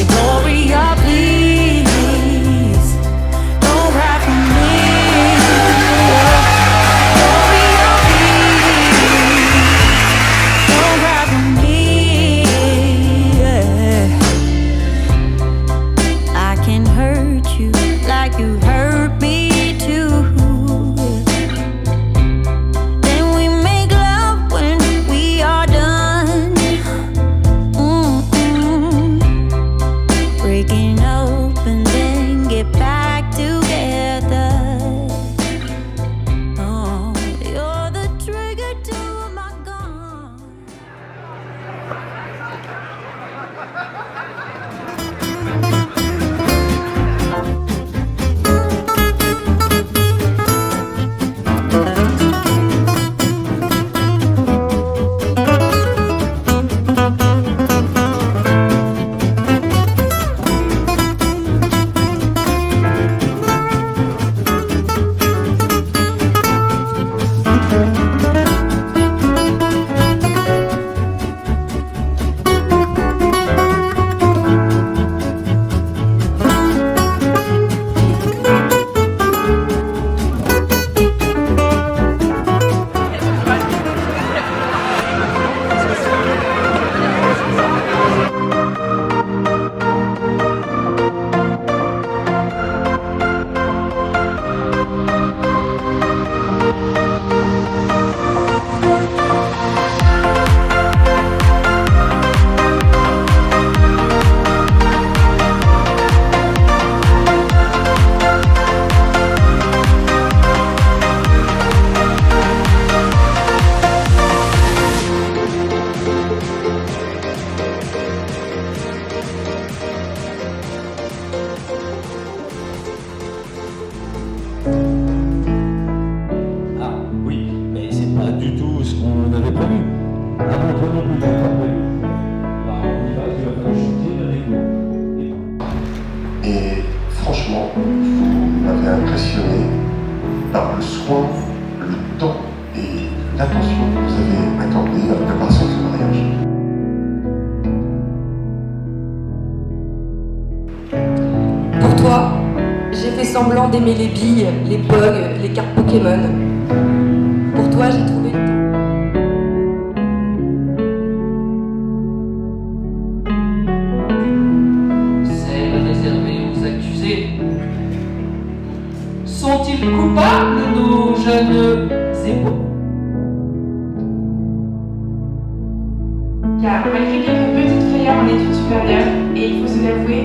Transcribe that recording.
Gloria, please, don't cry for me. Gloria, please, don't cry for me. Yeah. I can hurt you like you hurt me too. Then we make love when we are done. Breaking up and then get back together. Oh, you're the trigger to my gun. Ah oui, mais c'est pas du tout ce qu'on avait prévu. Ah non, toi non plus, t'avais pas prévu. Bah on y va, tu vas faire chuter avec nous. Et franchement, vous m'avez impressionné par le soin, le temps et l'attention que vous avez accordé à la préparation de ce mariage. Pour toi, j'ai fait semblant d'aimer les billes, les bugs, les cartes Pokémon. Pour toi, j'ai trouvé le temps. Celle réservée aux accusés. Sont-ils coupables, nos jeunes époux? Car malgré quelques petites frayeurs en études supérieures, et il faut se l'avouer,